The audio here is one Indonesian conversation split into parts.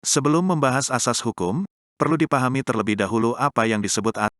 Sebelum membahas asas hukum, perlu dipahami terlebih dahulu apa yang disebut asas.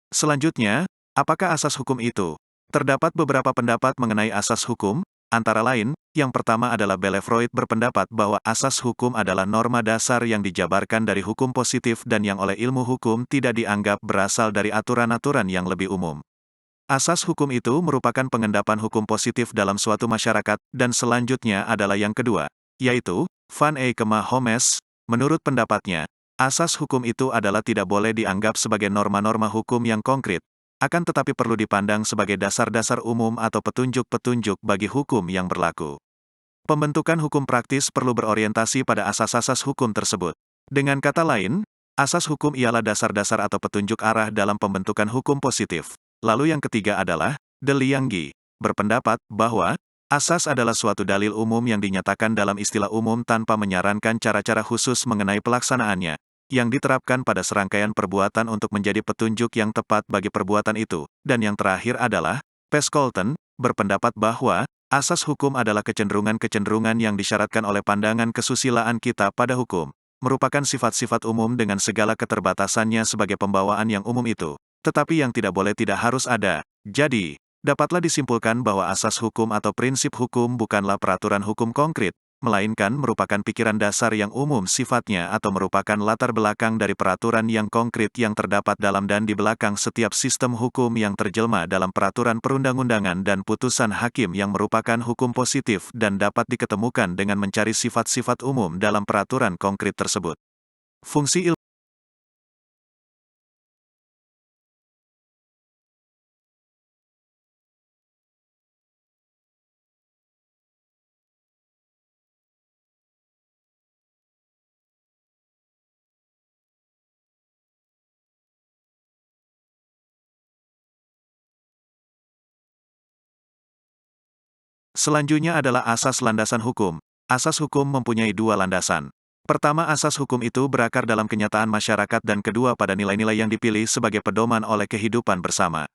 Selanjutnya, apakah asas hukum itu? Terdapat beberapa pendapat mengenai asas hukum, antara lain, yang pertama adalah Bellevoet berpendapat bahwa asas hukum adalah norma dasar yang dijabarkan dari hukum positif dan yang oleh ilmu hukum tidak dianggap berasal dari aturan-aturan yang lebih umum. Asas hukum itu merupakan pengendapan hukum positif dalam suatu masyarakat, dan selanjutnya adalah yang kedua, yaitu, Van Eyckema Homes, menurut pendapatnya, asas hukum itu adalah tidak boleh dianggap sebagai norma-norma hukum yang konkret, akan tetapi perlu dipandang sebagai dasar-dasar umum atau petunjuk-petunjuk bagi hukum yang berlaku. Pembentukan hukum praktis perlu berorientasi pada asas-asas hukum tersebut. Dengan kata lain, asas hukum ialah dasar-dasar atau petunjuk arah dalam pembentukan hukum positif. Lalu yang ketiga adalah, De Lianggi, berpendapat bahwa, asas adalah suatu dalil umum yang dinyatakan dalam istilah umum tanpa menyarankan cara-cara khusus mengenai pelaksanaannya, yang diterapkan pada serangkaian perbuatan untuk menjadi petunjuk yang tepat bagi perbuatan itu. Dan yang terakhir adalah, Pescolton, berpendapat bahwa, asas hukum adalah kecenderungan-kecenderungan yang disyaratkan oleh pandangan kesusilaan kita pada hukum, merupakan sifat-sifat umum dengan segala keterbatasannya sebagai pembawaan yang umum itu, tetapi yang tidak boleh tidak harus ada. Jadi, dapatlah disimpulkan bahwa asas hukum atau prinsip hukum bukanlah peraturan hukum konkret, melainkan merupakan pikiran dasar yang umum sifatnya atau merupakan latar belakang dari peraturan yang konkret yang terdapat dalam dan di belakang setiap sistem hukum yang terjelma dalam peraturan perundang-undangan dan putusan hakim yang merupakan hukum positif dan dapat diketemukan dengan mencari sifat-sifat umum dalam peraturan konkret tersebut. Fungsi ilmu. Selanjutnya adalah asas landasan hukum. Asas hukum mempunyai dua landasan. Pertama, asas hukum itu berakar dalam kenyataan masyarakat dan kedua pada nilai-nilai yang dipilih sebagai pedoman oleh kehidupan bersama.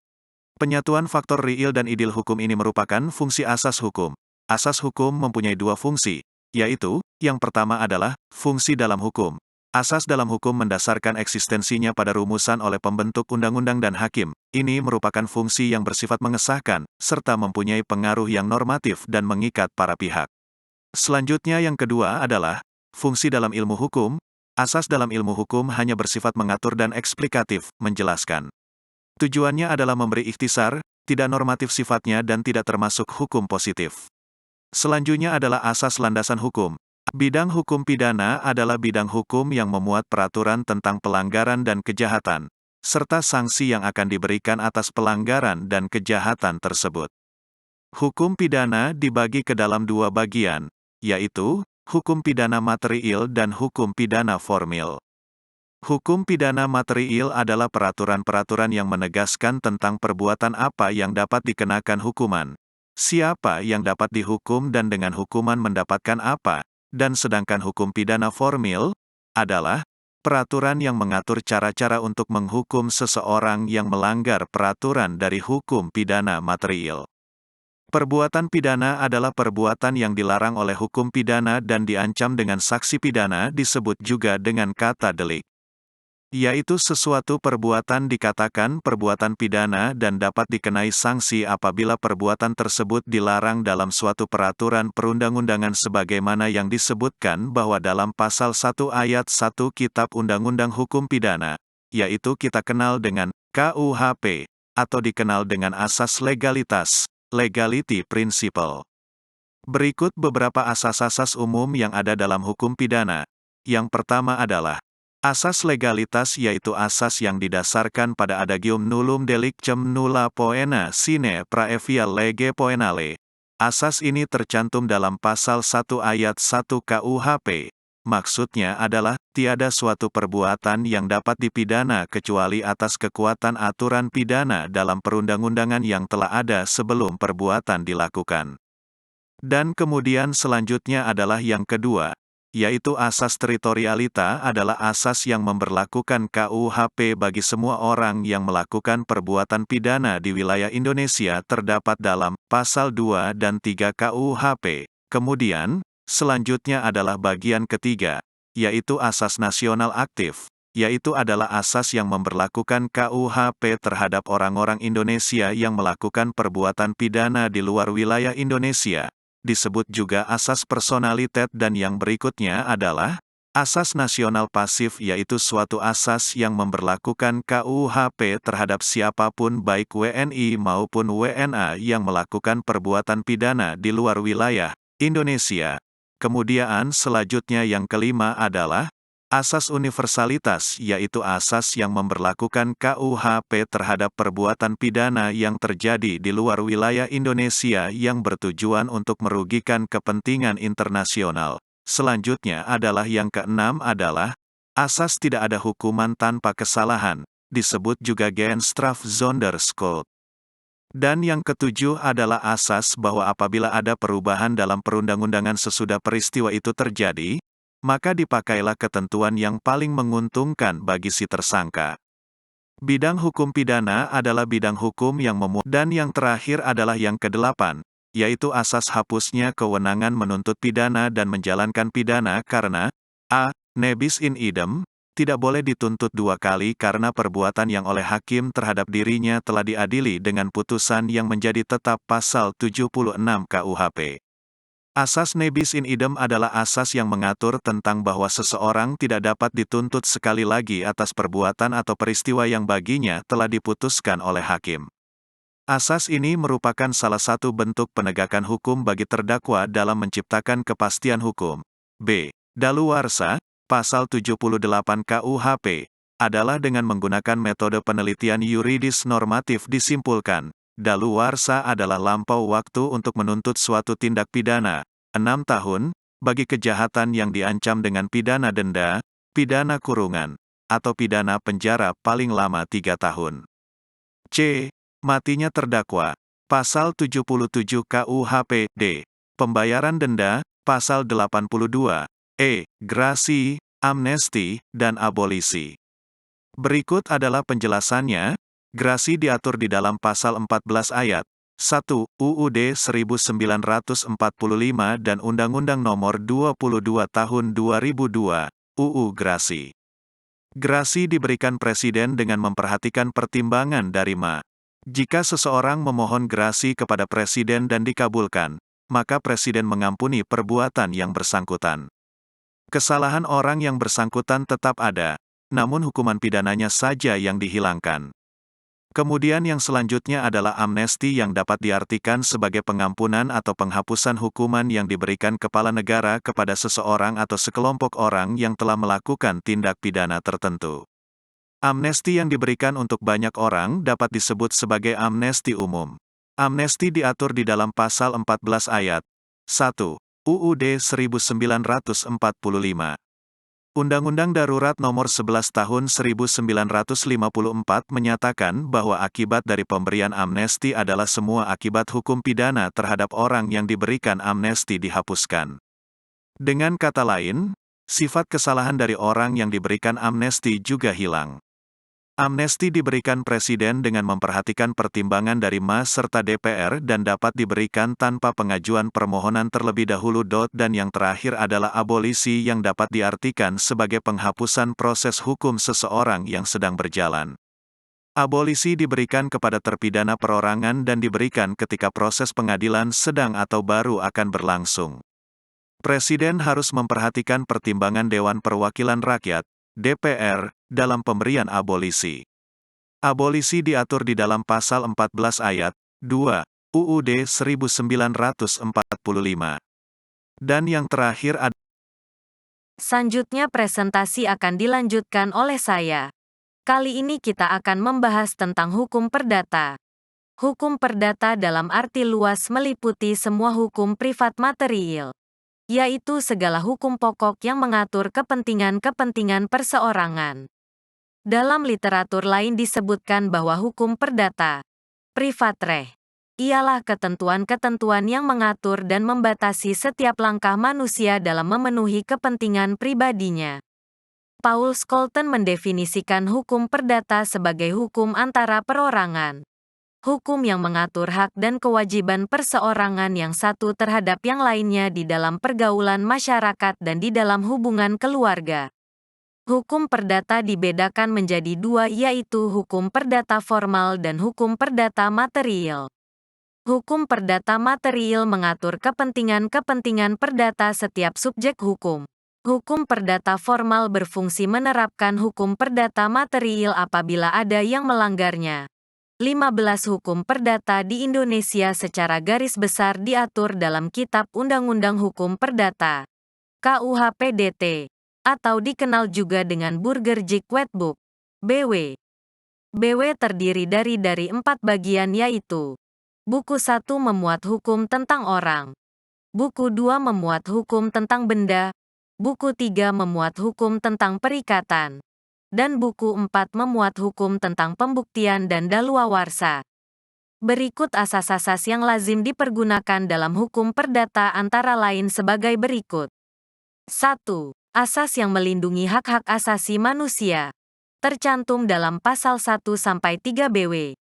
Penyatuan faktor real dan ideal hukum ini merupakan fungsi asas hukum. Asas hukum mempunyai dua fungsi, yaitu, yang pertama adalah, fungsi dalam hukum. Asas dalam hukum mendasarkan eksistensinya pada rumusan oleh pembentuk undang-undang dan hakim. Ini merupakan fungsi yang bersifat mengesahkan, serta mempunyai pengaruh yang normatif dan mengikat para pihak. Selanjutnya yang kedua adalah, fungsi dalam ilmu hukum. Asas dalam ilmu hukum hanya bersifat mengatur dan eksplikatif, menjelaskan. Tujuannya adalah memberi ikhtisar, tidak normatif sifatnya dan tidak termasuk hukum positif. Selanjutnya adalah asas landasan hukum. Bidang hukum pidana adalah bidang hukum yang memuat peraturan tentang pelanggaran dan kejahatan, serta sanksi yang akan diberikan atas pelanggaran dan kejahatan tersebut. Hukum pidana dibagi ke dalam dua bagian, yaitu hukum pidana materiil dan hukum pidana formil. Hukum pidana materiil adalah peraturan-peraturan yang menegaskan tentang perbuatan apa yang dapat dikenakan hukuman, siapa yang dapat dihukum dan dengan hukuman mendapatkan apa, dan sedangkan hukum pidana formil adalah peraturan yang mengatur cara-cara untuk menghukum seseorang yang melanggar peraturan dari hukum pidana materiil. Perbuatan pidana adalah perbuatan yang dilarang oleh hukum pidana dan diancam dengan sanksi pidana disebut juga dengan kata delik. Yaitu sesuatu perbuatan dikatakan perbuatan pidana dan dapat dikenai sanksi apabila perbuatan tersebut dilarang dalam suatu peraturan perundang-undangan sebagaimana yang disebutkan bahwa dalam pasal 1 ayat 1 Kitab Undang-Undang Hukum Pidana, yaitu kita kenal dengan KUHP, atau dikenal dengan asas legalitas, legality principle. Berikut beberapa asas-asas umum yang ada dalam hukum pidana. Yang pertama adalah asas legalitas, yaitu asas yang didasarkan pada adagium nullum delictum nulla poena sine praevia lege poenale. Asas ini tercantum dalam pasal 1 ayat 1 KUHP. Maksudnya adalah, tiada suatu perbuatan yang dapat dipidana kecuali atas kekuatan aturan pidana dalam perundang-undangan yang telah ada sebelum perbuatan dilakukan. Dan kemudian selanjutnya adalah yang kedua, yaitu asas teritorialita adalah asas yang memberlakukan KUHP bagi semua orang yang melakukan perbuatan pidana di wilayah Indonesia terdapat dalam pasal 2 dan 3 KUHP. Kemudian, selanjutnya adalah bagian ketiga, yaitu asas nasional aktif, yaitu adalah asas yang memberlakukan KUHP terhadap orang-orang Indonesia yang melakukan perbuatan pidana di luar wilayah Indonesia. Disebut juga asas personalitet, dan yang berikutnya adalah asas nasional pasif, yaitu suatu asas yang memberlakukan KUHP terhadap siapapun baik WNI maupun WNA yang melakukan perbuatan pidana di luar wilayah Indonesia. Kemudian selanjutnya yang kelima adalah asas universalitas, yaitu asas yang memberlakukan KUHP terhadap perbuatan pidana yang terjadi di luar wilayah Indonesia yang bertujuan untuk merugikan kepentingan internasional. Selanjutnya adalah yang keenam adalah asas tidak ada hukuman tanpa kesalahan, disebut juga Genstraf zonder schuld. Dan yang ketujuh adalah asas bahwa apabila ada perubahan dalam perundang-undangan sesudah peristiwa itu terjadi, maka dipakailah ketentuan yang paling menguntungkan bagi si tersangka. Bidang hukum pidana adalah bidang hukum yang memuat. Dan yang terakhir adalah yang kedelapan, yaitu asas hapusnya kewenangan menuntut pidana dan menjalankan pidana karena a. nebis in idem, tidak boleh dituntut dua kali karena perbuatan yang oleh hakim terhadap dirinya telah diadili dengan putusan yang menjadi tetap pasal 76 KUHP. Asas nebis in idem adalah asas yang mengatur tentang bahwa seseorang tidak dapat dituntut sekali lagi atas perbuatan atau peristiwa yang baginya telah diputuskan oleh hakim. Asas ini merupakan salah satu bentuk penegakan hukum bagi terdakwa dalam menciptakan kepastian hukum. B. Daluarsa, pasal 78 KUHP, adalah dengan menggunakan metode penelitian yuridis normatif disimpulkan. Daluarsa adalah lampau waktu untuk menuntut suatu tindak pidana, 6 tahun, bagi kejahatan yang diancam dengan pidana denda, pidana kurungan, atau pidana penjara paling lama 3 tahun. C. Matinya terdakwa, pasal 77 KUHP. D. Pembayaran denda, pasal 82. E. Grasi, amnesti, dan abolisi. Berikut adalah penjelasannya. Grasi diatur di dalam pasal 14 ayat 1 UUD 1945 dan Undang-Undang Nomor 22 Tahun 2002, UU Grasi. Grasi diberikan Presiden dengan memperhatikan pertimbangan dari ma. Jika seseorang memohon grasi kepada Presiden dan dikabulkan, maka Presiden mengampuni perbuatan yang bersangkutan. Kesalahan orang yang bersangkutan tetap ada, namun hukuman pidananya saja yang dihilangkan. Kemudian yang selanjutnya adalah amnesti yang dapat diartikan sebagai pengampunan atau penghapusan hukuman yang diberikan kepala negara kepada seseorang atau sekelompok orang yang telah melakukan tindak pidana tertentu. Amnesti yang diberikan untuk banyak orang dapat disebut sebagai amnesti umum. Amnesti diatur di dalam pasal 14 ayat 1 UUD 1945. Undang-Undang Darurat Nomor 11 Tahun 1954 menyatakan bahwa akibat dari pemberian amnesti adalah semua akibat hukum pidana terhadap orang yang diberikan amnesti dihapuskan. Dengan kata lain, sifat kesalahan dari orang yang diberikan amnesti juga hilang. Amnesti diberikan Presiden dengan memperhatikan pertimbangan dari MAS serta DPR dan dapat diberikan tanpa pengajuan permohonan terlebih dahulu. Dan yang terakhir adalah abolisi yang dapat diartikan sebagai penghapusan proses hukum seseorang yang sedang berjalan. Abolisi diberikan kepada terpidana perorangan dan diberikan ketika proses pengadilan sedang atau baru akan berlangsung. Presiden harus memperhatikan pertimbangan Dewan Perwakilan Rakyat, DPR, dalam pemberian abolisi. Abolisi diatur di dalam pasal 14 ayat 2 UUD 1945. Dan yang terakhir adalah Selanjutnya presentasi akan dilanjutkan oleh saya. Kali ini kita akan membahas tentang hukum perdata. Hukum perdata dalam arti luas meliputi semua hukum privat material, yaitu segala hukum pokok yang mengatur kepentingan-kepentingan perseorangan. Dalam literatur lain disebutkan bahwa hukum perdata, privat reh, ialah ketentuan-ketentuan yang mengatur dan membatasi setiap langkah manusia dalam memenuhi kepentingan pribadinya. Paul Scholten mendefinisikan hukum perdata sebagai hukum antara perorangan. Hukum yang mengatur hak dan kewajiban perseorangan yang satu terhadap yang lainnya di dalam pergaulan masyarakat dan di dalam hubungan keluarga. Hukum perdata dibedakan menjadi dua, yaitu hukum perdata formal dan hukum perdata material. Hukum perdata material mengatur kepentingan-kepentingan perdata setiap subjek hukum. Hukum perdata formal berfungsi menerapkan hukum perdata material apabila ada yang melanggarnya. 15 Hukum perdata di Indonesia secara garis besar diatur dalam Kitab Undang-Undang Hukum Perdata, KUHP-DT, atau dikenal juga dengan Burgerlijk Wetboek, BW. BW terdiri dari 4 bagian, yaitu Buku 1 memuat hukum tentang orang, Buku 2 memuat hukum tentang benda, Buku 3 memuat hukum tentang perikatan, dan Buku 4 memuat hukum tentang pembuktian dan daluarsa. Berikut asas-asas yang lazim dipergunakan dalam hukum perdata antara lain sebagai berikut. 1. Asas yang melindungi hak-hak asasi manusia. Tercantum dalam pasal 1-3 BW.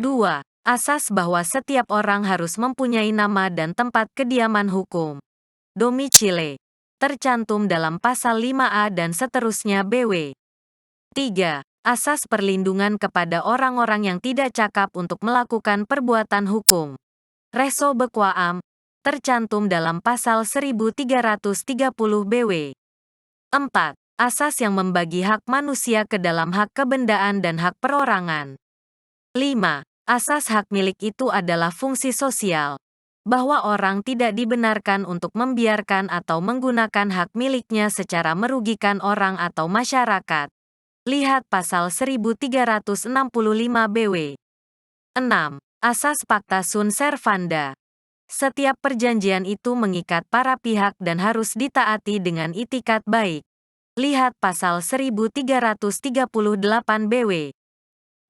2. Asas bahwa setiap orang harus mempunyai nama dan tempat kediaman hukum, domisile. Tercantum dalam pasal 5A dan seterusnya BW. 3. Asas perlindungan kepada orang-orang yang tidak cakap untuk melakukan perbuatan hukum, reso bequaam, tercantum dalam pasal 1330 BW. 4. Asas yang membagi hak manusia ke dalam hak kebendaan dan hak perorangan. 5. Asas hak milik itu adalah fungsi sosial, bahwa orang tidak dibenarkan untuk membiarkan atau menggunakan hak miliknya secara merugikan orang atau masyarakat. Lihat pasal 1365 BW. 6. Asas Pacta sunt servanda. Setiap perjanjian itu mengikat para pihak dan harus ditaati dengan itikat baik. Lihat pasal 1338 BW.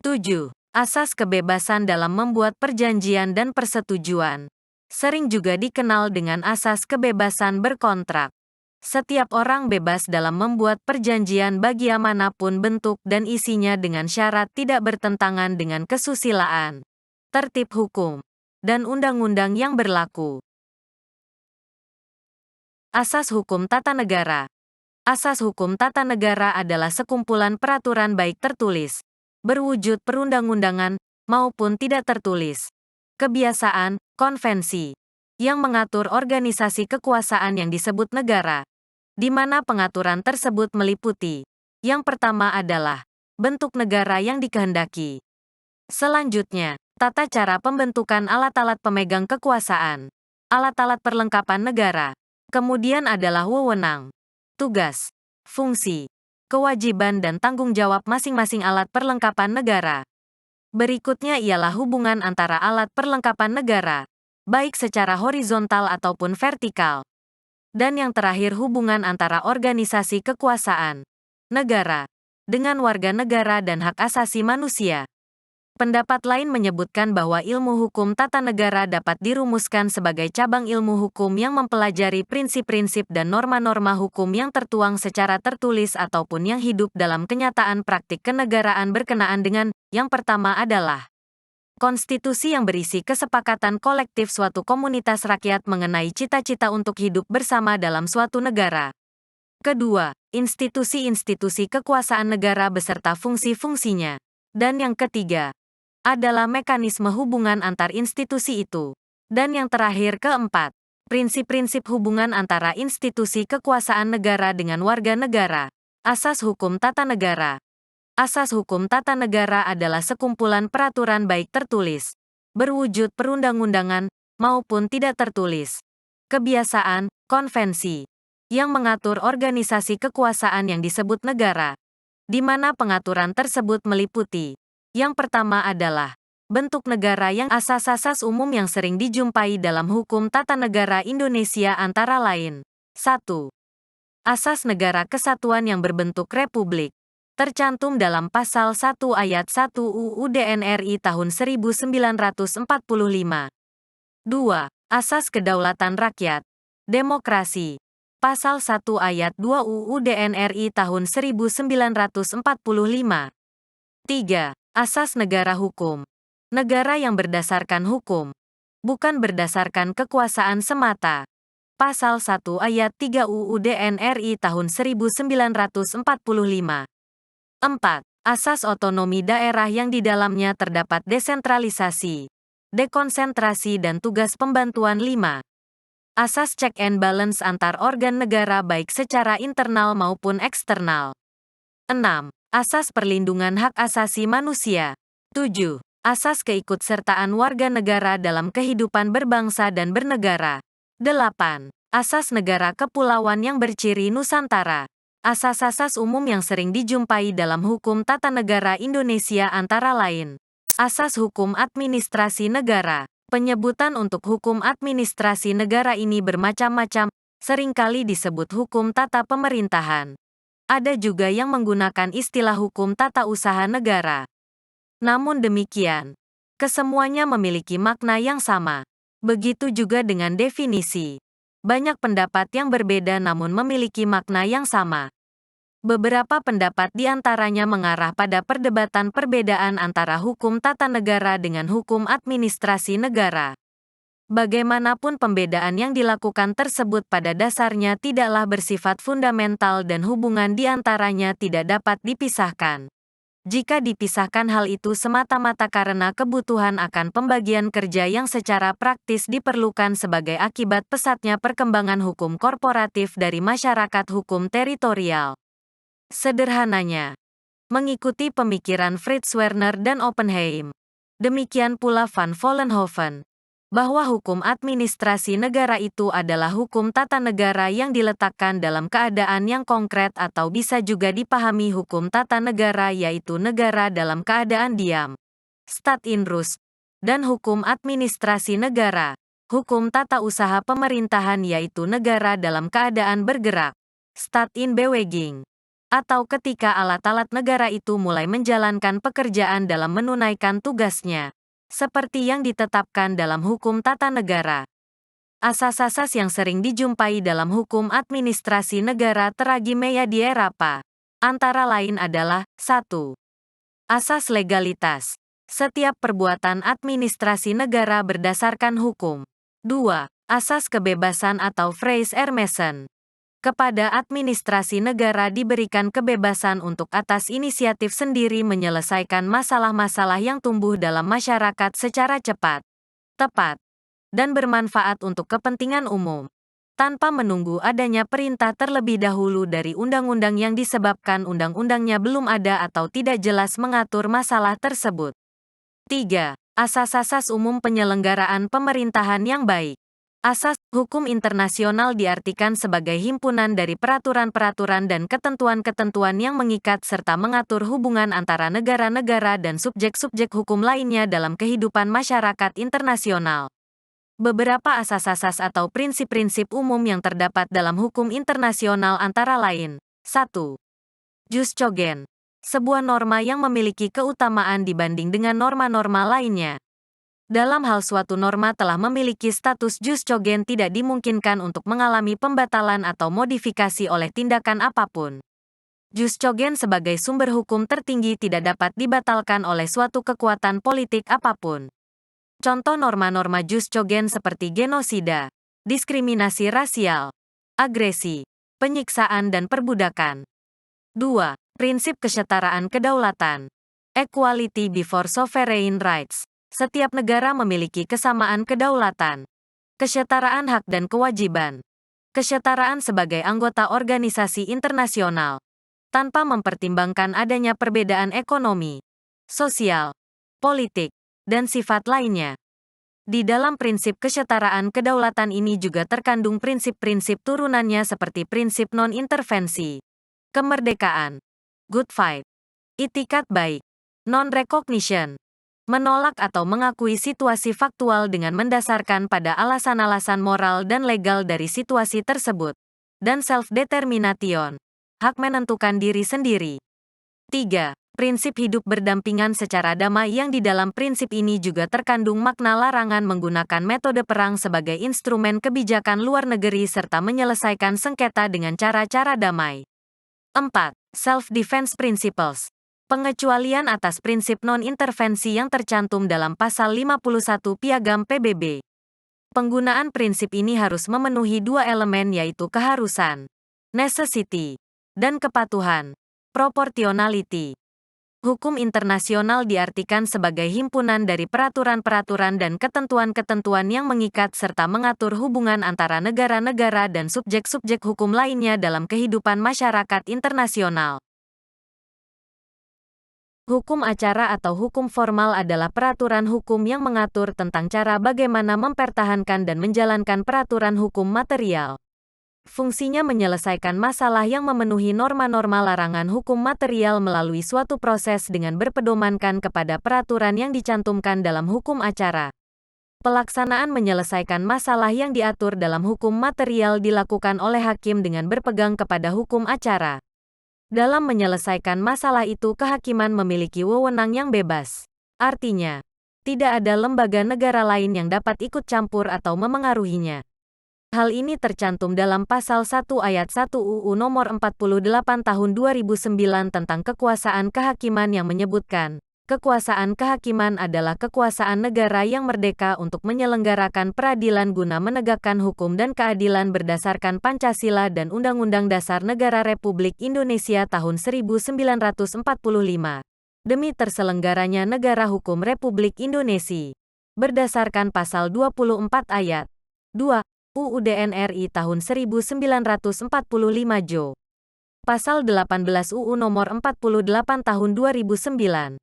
7. Asas kebebasan dalam membuat perjanjian dan persetujuan. Sering juga dikenal dengan asas kebebasan berkontrak. Setiap orang bebas dalam membuat perjanjian bagaimanapun bentuk dan isinya dengan syarat tidak bertentangan dengan kesusilaan, tertib hukum, dan undang-undang yang berlaku. Asas hukum tata negara. Asas hukum tata negara adalah sekumpulan peraturan baik tertulis, berwujud perundang-undangan, maupun tidak tertulis, kebiasaan, konvensi, yang mengatur organisasi kekuasaan yang disebut negara, di mana pengaturan tersebut meliputi, yang pertama adalah bentuk negara yang dikehendaki. Selanjutnya, tata cara pembentukan alat-alat pemegang kekuasaan. Alat-alat perlengkapan negara. Kemudian adalah wewenang, tugas, fungsi, kewajiban dan tanggung jawab masing-masing alat perlengkapan negara. Berikutnya ialah hubungan antara alat perlengkapan negara, baik secara horizontal ataupun vertikal. Dan yang terakhir hubungan antara organisasi kekuasaan, negara, dengan warga negara dan hak asasi manusia. Pendapat lain menyebutkan bahwa ilmu hukum tata negara dapat dirumuskan sebagai cabang ilmu hukum yang mempelajari prinsip-prinsip dan norma-norma hukum yang tertuang secara tertulis ataupun yang hidup dalam kenyataan praktik kenegaraan berkenaan dengan, yang pertama adalah konstitusi yang berisi kesepakatan kolektif suatu komunitas rakyat mengenai cita-cita untuk hidup bersama dalam suatu negara. Kedua, institusi-institusi kekuasaan negara beserta fungsi-fungsinya. Dan yang ketiga, adalah mekanisme hubungan antar institusi itu. Dan yang terakhir keempat, prinsip-prinsip hubungan antara institusi kekuasaan negara dengan warga negara. Asas hukum tata negara. Asas hukum tata negara adalah sekumpulan peraturan baik tertulis, berwujud perundang-undangan, maupun tidak tertulis. Kebiasaan, konvensi, yang mengatur organisasi kekuasaan yang disebut negara, di mana pengaturan tersebut meliputi yang pertama adalah bentuk negara yang asas-asas umum yang sering dijumpai dalam hukum tata negara Indonesia antara lain. 1. Asas Negara Kesatuan yang berbentuk republik. Tercantum dalam Pasal 1 Ayat 1 UUD NRI tahun 1945. 2. Asas Kedaulatan Rakyat. Demokrasi. Pasal 1 Ayat 2 UUD NRI tahun 1945. 3. Asas negara hukum. Negara yang berdasarkan hukum, bukan berdasarkan kekuasaan semata. Pasal 1 Ayat 3 UUD NRI tahun 1945. 4. Asas otonomi daerah yang di dalamnya terdapat desentralisasi, dekonsentrasi dan tugas pembantuan. 5. Asas check and balance antar organ negara baik secara internal maupun eksternal. 6. Asas perlindungan hak asasi manusia. 7. Asas keikutsertaan warga negara dalam kehidupan berbangsa dan bernegara. 8. Asas negara kepulauan yang berciri Nusantara. Asas-asas umum yang sering dijumpai dalam hukum tata negara Indonesia antara lain. Asas hukum administrasi negara. Penyebutan untuk hukum administrasi negara ini bermacam-macam, seringkali disebut hukum tata pemerintahan. Ada juga yang menggunakan istilah hukum tata usaha negara. Namun demikian, kesemuanya memiliki makna yang sama. Begitu juga dengan definisi. Banyak pendapat yang berbeda namun memiliki makna yang sama. Beberapa pendapat di antaranya mengarah pada perdebatan perbedaan antara hukum tata negara dengan hukum administrasi negara. Bagaimanapun pembedaan yang dilakukan tersebut pada dasarnya tidaklah bersifat fundamental dan hubungan di antaranya tidak dapat dipisahkan. Jika dipisahkan hal itu semata-mata karena kebutuhan akan pembagian kerja yang secara praktis diperlukan sebagai akibat pesatnya perkembangan hukum korporatif dari masyarakat hukum teritorial. Sederhananya, mengikuti pemikiran Fritz Werner dan Oppenheim, demikian pula Van Vollenhoven, bahwa hukum administrasi negara itu adalah hukum tata negara yang diletakkan dalam keadaan yang konkret atau bisa juga dipahami hukum tata negara yaitu negara dalam keadaan diam, stat in rust, dan hukum administrasi negara, hukum tata usaha pemerintahan yaitu negara dalam keadaan bergerak, stat in beweging, atau ketika alat-alat negara itu mulai menjalankan pekerjaan dalam menunaikan tugasnya, seperti yang ditetapkan dalam hukum tata negara. Asas-asas yang sering dijumpai dalam hukum administrasi negara Teragimea di Eropa, antara lain adalah 1. Asas legalitas. Setiap perbuatan administrasi negara berdasarkan hukum. 2. Asas kebebasan atau Vrije ermessen. Kepada administrasi negara diberikan kebebasan untuk atas inisiatif sendiri menyelesaikan masalah-masalah yang tumbuh dalam masyarakat secara cepat, tepat, dan bermanfaat untuk kepentingan umum, tanpa menunggu adanya perintah terlebih dahulu dari undang-undang yang disebabkan undang-undangnya belum ada atau tidak jelas mengatur masalah tersebut. 3. Asas-asas umum penyelenggaraan pemerintahan yang baik. Asas hukum internasional diartikan sebagai himpunan dari peraturan-peraturan dan ketentuan-ketentuan yang mengikat serta mengatur hubungan antara negara-negara dan subjek-subjek hukum lainnya dalam kehidupan masyarakat internasional. Beberapa asas-asas atau prinsip-prinsip umum yang terdapat dalam hukum internasional antara lain. 1. Jus cogens. Sebuah norma yang memiliki keutamaan dibanding dengan norma-norma lainnya. Dalam hal suatu norma telah memiliki status jus cogens tidak dimungkinkan untuk mengalami pembatalan atau modifikasi oleh tindakan apapun. Jus cogens sebagai sumber hukum tertinggi tidak dapat dibatalkan oleh suatu kekuatan politik apapun. Contoh norma-norma jus cogens seperti genosida, diskriminasi rasial, agresi, penyiksaan dan perbudakan. 2. Prinsip kesetaraan kedaulatan. Equality before sovereign rights. Setiap negara memiliki kesamaan kedaulatan, kesetaraan hak dan kewajiban, kesetaraan sebagai anggota organisasi internasional, tanpa mempertimbangkan adanya perbedaan ekonomi, sosial, politik, dan sifat lainnya. Di dalam prinsip kesetaraan kedaulatan ini juga terkandung prinsip-prinsip turunannya seperti prinsip non-intervensi, kemerdekaan, good fight, itikat baik, non-recognition, menolak atau mengakui situasi faktual dengan mendasarkan pada alasan-alasan moral dan legal dari situasi tersebut, dan self-determination, hak menentukan diri sendiri. 3. Prinsip hidup berdampingan secara damai yang di dalam prinsip ini juga terkandung makna larangan menggunakan metode perang sebagai instrumen kebijakan luar negeri serta menyelesaikan sengketa dengan cara-cara damai. 4. Self-defense principles. Pengecualian atas prinsip non-intervensi yang tercantum dalam pasal 51 Piagam PBB. Penggunaan prinsip ini harus memenuhi dua elemen yaitu keharusan, necessity, dan kepatuhan, proportionality. Hukum internasional diartikan sebagai himpunan dari peraturan-peraturan dan ketentuan-ketentuan yang mengikat serta mengatur hubungan antara negara-negara dan subjek-subjek hukum lainnya dalam kehidupan masyarakat internasional. Hukum acara atau hukum formal adalah peraturan hukum yang mengatur tentang cara bagaimana mempertahankan dan menjalankan peraturan hukum material. Fungsinya menyelesaikan masalah yang memenuhi norma-norma larangan hukum material melalui suatu proses dengan berpedomankan kepada peraturan yang dicantumkan dalam hukum acara. Pelaksanaan menyelesaikan masalah yang diatur dalam hukum material dilakukan oleh hakim dengan berpegang kepada hukum acara. Dalam menyelesaikan masalah itu kehakiman memiliki wewenang yang bebas. Artinya, tidak ada lembaga negara lain yang dapat ikut campur atau memengaruhinya. Hal ini tercantum dalam Pasal 1 Ayat 1 UU Nomor 48 Tahun 2009 tentang kekuasaan kehakiman yang menyebutkan, kekuasaan kehakiman adalah kekuasaan negara yang merdeka untuk menyelenggarakan peradilan guna menegakkan hukum dan keadilan berdasarkan Pancasila dan Undang-Undang Dasar Negara Republik Indonesia tahun 1945. Demi terselenggaranya negara hukum Republik Indonesia. Berdasarkan Pasal 24 Ayat 2 UUD NRI tahun 1945 Jo. Pasal 18 UU Nomor 48 Tahun 2009.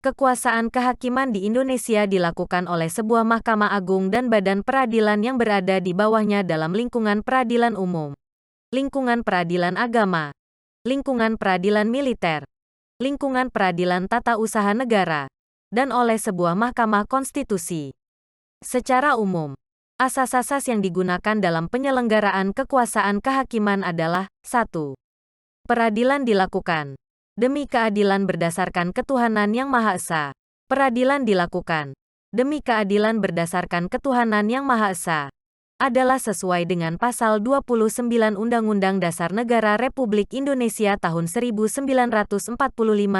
Kekuasaan kehakiman di Indonesia dilakukan oleh sebuah Mahkamah Agung dan badan peradilan yang berada di bawahnya dalam lingkungan peradilan umum, lingkungan peradilan agama, lingkungan peradilan militer, lingkungan peradilan tata usaha negara, dan oleh sebuah Mahkamah Konstitusi. Secara umum, asas-asas yang digunakan dalam penyelenggaraan kekuasaan kehakiman adalah 1. Peradilan dilakukan demi keadilan berdasarkan ketuhanan yang Maha Esa. Peradilan dilakukan demi keadilan berdasarkan ketuhanan yang Maha Esa adalah sesuai dengan Pasal 29 Undang-Undang Dasar Negara Republik Indonesia tahun 1945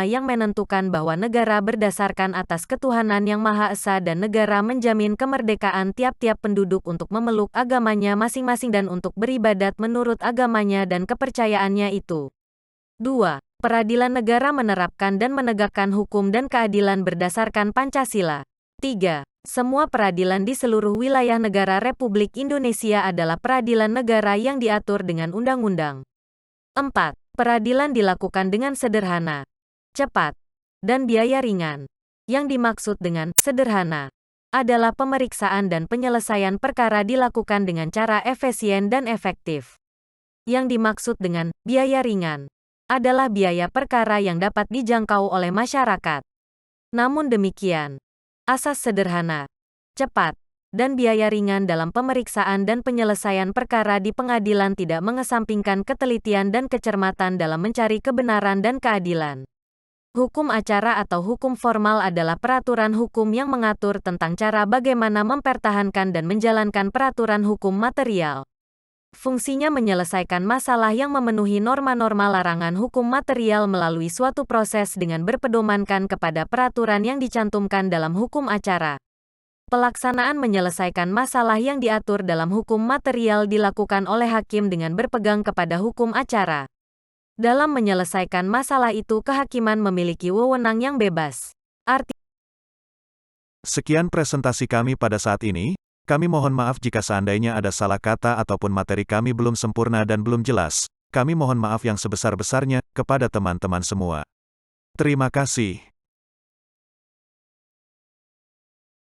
yang menentukan bahwa negara berdasarkan atas ketuhanan yang Maha Esa dan negara menjamin kemerdekaan tiap-tiap penduduk untuk memeluk agamanya masing-masing dan untuk beribadat menurut agamanya dan kepercayaannya itu. 2. Peradilan negara menerapkan dan menegakkan hukum dan keadilan berdasarkan Pancasila. 3. Semua peradilan di seluruh wilayah negara Republik Indonesia adalah peradilan negara yang diatur dengan undang-undang. 4. Peradilan dilakukan dengan sederhana, cepat, dan biaya ringan. Yang dimaksud dengan sederhana adalah pemeriksaan dan penyelesaian perkara dilakukan dengan cara efisien dan efektif. Yang dimaksud dengan biaya ringan adalah biaya perkara yang dapat dijangkau oleh masyarakat. Namun demikian, asas sederhana, cepat, dan biaya ringan dalam pemeriksaan dan penyelesaian perkara di pengadilan tidak mengesampingkan ketelitian dan kecermatan dalam mencari kebenaran dan keadilan. Hukum acara atau hukum formal adalah peraturan hukum yang mengatur tentang cara bagaimana mempertahankan dan menjalankan peraturan hukum material. Fungsinya menyelesaikan masalah yang memenuhi norma-norma larangan hukum material melalui suatu proses dengan berpedomankan kepada peraturan yang dicantumkan dalam hukum acara. Pelaksanaan menyelesaikan masalah yang diatur dalam hukum material dilakukan oleh hakim dengan berpegang kepada hukum acara. Dalam menyelesaikan masalah itu, kehakiman memiliki wewenang yang bebas. Sekian presentasi kami pada saat ini. Kami mohon maaf jika seandainya ada salah kata ataupun materi kami belum sempurna dan belum jelas. Kami mohon maaf yang sebesar-besarnya kepada teman-teman semua. Terima kasih.